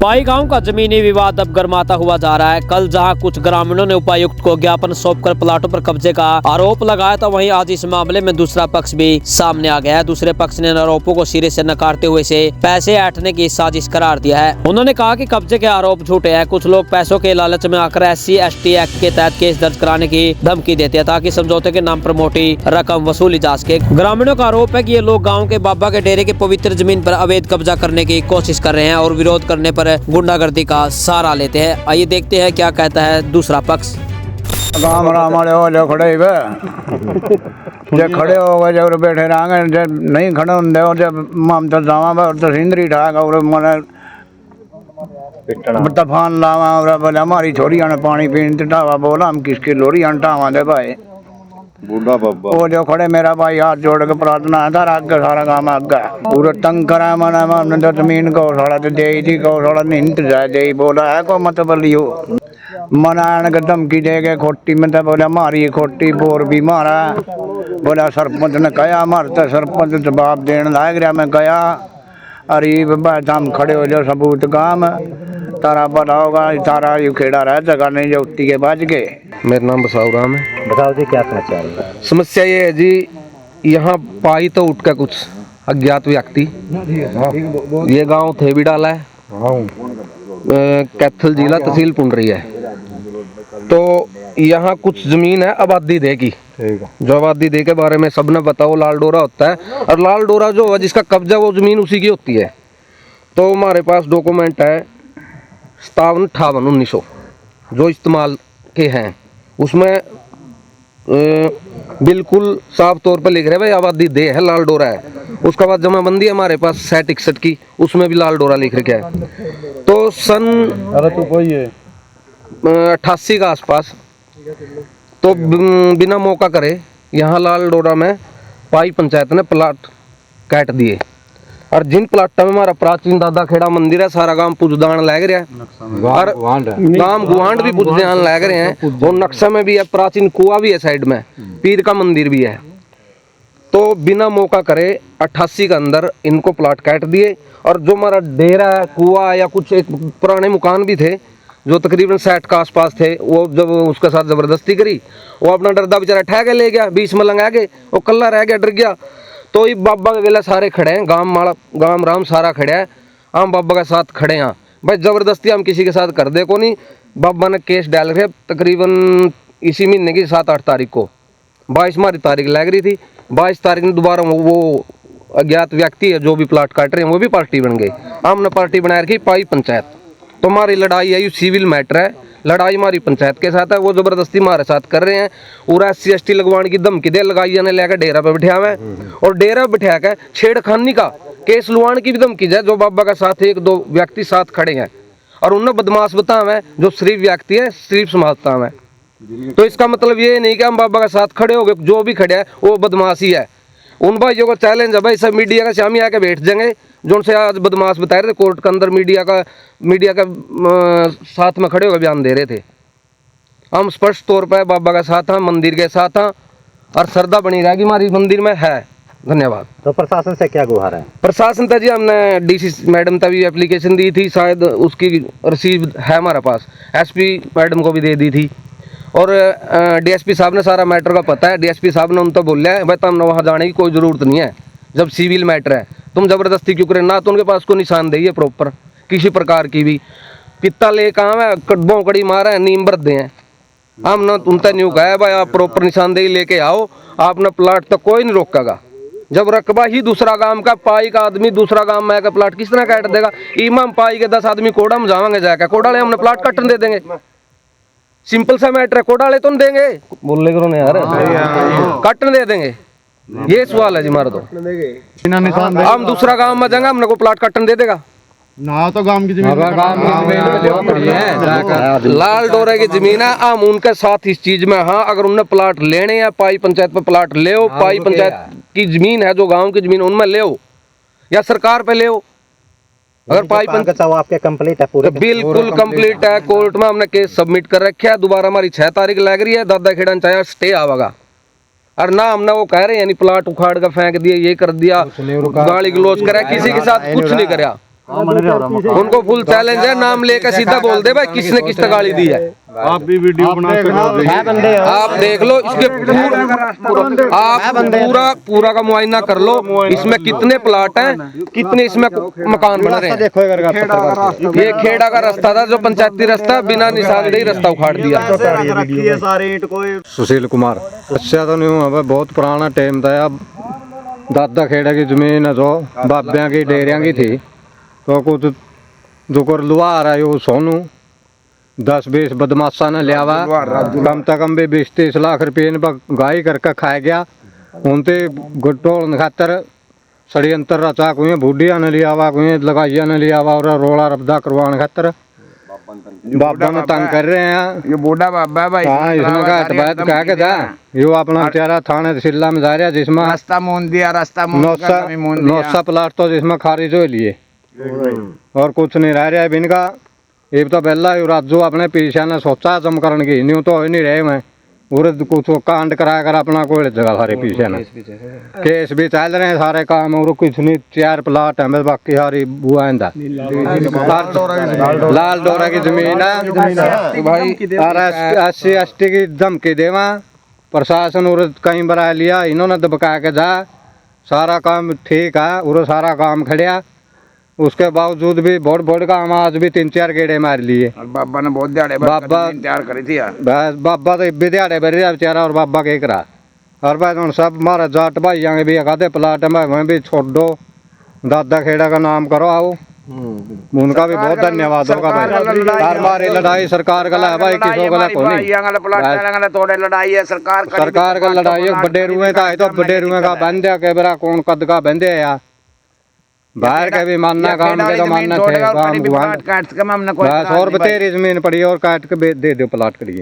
पाई गांव का जमीनी विवाद अब गर्माता हुआ जा रहा है। कल जहां कुछ ग्रामीणों ने उपायुक्त को ज्ञापन सौंपकर प्लाटों पर कब्जे का आरोप लगाया था, वहीं आज इस मामले में दूसरा पक्ष भी सामने आ गया है। दूसरे पक्ष ने आरोपों को सिरे से नकारते हुए इसे पैसे ऐंठने की साजिश करार दिया है। उन्होंने कहा कि कब्जे के आरोप झूठे हैं। कुछ लोग पैसों के लालच में आकर SC/ST एक्ट के तहत केस दर्ज कराने की धमकी देते हैं ताकि समझौते के नाम पर मोटी रकम वसूली जा सके। ग्रामीणों का आरोप है कि ये लोग गाँव के बाबा के डेरे की पवित्र जमीन पर अवैध कब्जा करने की कोशिश कर रहे हैं और विरोध करने पर गुंडागर्दी का सहारा लेते हैं। आइए देखते हैं क्या कहता है दूसरा पक्ष। राम राम वाले हो जो खड़े हुए जब खड़े हो गए जब बैठे रहेंगे, जब नहीं खड़े होंगे और जब ममता जावा तो सिंदरी ठाक और मैंने तफान लावा और बोले हमारी छोरिया ने पानी पीने ढावा बोला हम किसकी लोरी ढावा दे भाई बूढ़ा बाबा वो जो खड़े मेरा भाई हाथ जोड़ के प्रार्थना है था आगे सारा काम आगे पूरा तंग करा मना हमने तो जमीन को थोड़ा तो दे थी को थोड़ा निंत जाए दे बोला है को मत बोलियो मनाने के धमकी दे के खोटी में तो बोला मारी खोटी बोर भी मारा बोला सरपंच ने कहा मारता सरपंच जवाब देने लाग रहा मैं गया अरे बाबा हम खड़े हो जाओ सबूत काम तारा बताओगा तारा यू खेड़ा रहा जगह नहीं जो उठती के बाज के। मेरा नाम बसाऊ राम है। बताओ जी क्या समस्या है? समस्या ये है जी, यहाँ पाई तो उठ का कुछ अज्ञात व्यक्ति ये गांव थे भी डाला है, कैथल जिला तहसील पुंडरी है। तो यहाँ कुछ जमीन है आबादी दे की, जो आबादी दे के बारे में सबने बताओ लाल डोरा होता है और लाल डोरा जो है जिसका कब्जा वो जमीन उसी की होती है। तो हमारे पास डॉक्यूमेंट है 57-58-1900 जो इस्तेमाल के हैं, उसमें बिल्कुल साफ तौर पर लिख रहे भाई आबादी दे है, लाल डोरा है। उसके बाद जमाबंदी है हमारे पास 60-61 की, उसमें भी लाल डोरा लिख रखा है। तो सन 88 का आसपास तो बिना मौका करे यहाँ लाल डोरा में पाई पंचायत ने प्लाट काट दिए और जिन प्लाटों में हमारा प्राचीन दादा खेड़ा मंदिर है सारा गांव पूजदान लग रहा है और गांव गुआंड भी पूजदान लग रहे हैं और नक्शा में भी है, प्राचीन कुआ भी है, साइड में पीर का मंदिर भी है। तो बिना मौका करे 88 के अंदर इनको प्लाट काट दिए और जो हमारा डेरा है कुआ या कुछ एक पुराने मकान भी थे जो तकरीबन 60 के आसपास थे, वो जब उसके साथ जबरदस्ती करी वो अपना डरदा बेचारा ठह के ले गया, बीच में लंगा के वो कल्ला रह गया, डर गया। तो ये बाबा के वेला सारे खड़े हैं, गांव राम सारा खड़े हैं, हम बाबा के साथ खड़े हैं भाई। जबरदस्ती हम किसी के साथ कर दे को नहीं। बाबा ने केस डाल रहे तकरीबन इसी महीने की 7-8 तारीख को, 22 हमारी तारीख लग रही थी। 22 तारीख में दोबारा वो अज्ञात व्यक्ति है जो भी प्लाट काट रहे हैं वो भी पार्टी बन गई। हमने पार्टी बना रखी पाई पंचायत। तो हमारी लड़ाई है, ये सिविल मैटर है, लड़ाई हमारी पंचायत के साथ है। वो जबरदस्ती हमारे साथ कर रहे हैं और SC/ST लगवाने की धमकी दे लगाई ने लेकर डेरा पे बिठा हुआ है और डेरा बिठा कर छेड़खानी का केस लुआने की भी धमकी है। जो बाबा के साथ 1-2 व्यक्ति साथ खड़े हैं और उन्हें बदमाश बता हुआ है, जो शरीफ व्यक्ति है शरीफ समाजता है। तो इसका मतलब ये नहीं कि हम बाबा के साथ खड़े हो गए, जो भी खड़े हैं वो बदमाशी है। उन भाइयों को चैलेंज है भाई, सब मीडिया का शामी आके बैठ जाएंगे जो उनसे आज बदमाश बता रहे थे कोर्ट के अंदर, मीडिया का साथ में खड़े होकर बयान दे रहे थे। हम स्पष्ट तौर पर बाबा के साथ हैं, मंदिर के साथ हैं और श्रद्धा बनी रहेगी हमारी मंदिर में है। धन्यवाद। तो प्रशासन से क्या गुहार है? प्रशासन तक जी हमने DC मैडम तक भी एप्लीकेशन दी थी, शायद उसकी रसीद है हमारे पास, SP मैडम को भी दे दी थी और DSP साहब ने सारा मैटर का पता है। DSP साहब ने उन तो बोला है भाई तुमने वहाँ जाने की कोई ज़रूरत नहीं है, जब सिविल मैटर है तुम जबरदस्ती क्यों करें। ना तो उनके पास कोई निशानदेही है प्रॉपर किसी प्रकार की भी, पित्ता ले काम है कड़बों कड़ी मारा है नीम भर दे हैं। हमने उनसे न्यू कहा है भाई आप प्रॉपर निशानदेही लेके आओ, आपने प्लाट तक कोई नहीं रोकेगा। जब रकबा ही दूसरा गांव का पाई का आदमी दूसरा गांव में आकर प्लाट किस तरह काट देगा। इमाम पाई के 10 आदमी कोड़ा में जावांगे जाकर, कोडाले हमने प्लाट काटने दे देंगे, सिंपल सा मैटर है। कोडाले तो नहीं देंगे, बोलने करो यार, काटने दे देंगे, ये सवाल है जी हमारा। तो हम दूसरा गांव में जाएंगे, हमने को प्लाट काटने दे देगा ना तो गांव की जमीन लाल डोरे की जमीन है। हम उनके साथ इस चीज में हाँ, अगर उन्हें प्लाट लेने हैं पाई पंचायत पे प्लाट ले, पाई पंचायत की जमीन है जो गांव की जमीन उनमें ले या सरकार पे ले। अगर पाई पंचायत आपके कंप्लीट है पूरे? बिल्कुल कंप्लीट है, कोर्ट में हमने केस सबमिट कर रखा है। दोबारा हमारी 6 तारीख लग रही है, दादा खेड़ा चाहे स्टे आवेगा और ना हमने वो कह रहे यानी प्लाट उखाड़ कर फेंक दिया, ये कर दिया, गाली गलौज करे, किसी के साथ कुछ नहीं कराया। उनको फुल चैलेंज है, नाम लेकर सीधा बोल दे भाई किसने किस गाली दी है। आप भी वीडियो बना सकते हो। आप देख लो इसके आप पूरा का मुआयना कर लो, इसमें कितने प्लाट हैं, कितने इसमें मकान बन रहे हैं। देखो अगर ये खेड़ा का रास्ता था जो पंचायती रास्ता, बिना निशानदेही रास्ता उखाड़ दिया। सुशील कुमार। अच्छा तो नहीं हुआ भाई, बहुत पुराना टाइम था। अब दादा खेड़ा की जमीन है जो बाबिया की डेरिया की थी, तो कुछ जो कर लुहार है वो सोनू 10-20 बदमाशा ने लिया हुआ, कम से कम भी 20-30 लाख रुपये ने गाय करके खा गया। उनते गुटोड़ खातर षड्यंत्र रचा, कोई बूढ़िया ने लिया हुआ, कोई लगाइया ने लिया हुआ, और रोला रब्दा करवाने खातर बाबा ने तंग कर रहे हैं। ये बूढ़ा बाबा भाई। हाँ, इसमें का अटबात कह के था यो अपना बेचारा थाने तहसील में जा रहा है, जिसमें रास्ता मूंद दिया, रास्ता मूंद कर कमी मूंद दिया। 900 प्लाट तो जिसमें खारिज हो लिए और कुछ नहीं रह रहा है इनका। ये तो पहला राजू अपने पीछे ने सोचा जमकरण की, न्यू तो हो ही नहीं रहे मैं उर्द कुछ कांड करा कर अपना कोई जगह सारे पीछे ने केस भी चल रहे हैं सारे काम, और कुछ नहीं 4 प्लाट है बस, बाकी सारी बुआ लाल डोरा की जमीन है भाई। और SC/ST की धमकी देवा प्रशासन उर्द कहीं बना लिया, इन्होंने दबका के जा सारा काम ठीक है, और सारा काम खड़िया, उसके बावजूद भी बहुत काम आज भी 3-4 गेड़े मार लिए। बाबा ने बहुत दिहाड़े बाबा तैयार करी थी यार। बस बाबा तो इब्बी दिहाड़े भर रहा बेचारा, और बाबा के करा और भाई हम सब मारा जाट भाई आगे भी आते प्लाट में वहीं भी छोड़ दो, दादा खेड़ा का नाम करो आओ, उनका भी बहुत धन्यवाद होगा भाई। हर मारी लड़ाई सरकार का है भाई, किसी का को नहीं, थोड़े लड़ाई है सरकार का लड़ाई है। बड़े रुए का है तो बड़े रुए का बंदे के बरा कौन कद का बंदे है यार, बाहर के भी मानना काम के तो मानना थे, बस और बतेरी जमीन पड़ी और काट के दे दो प्लाट करिए।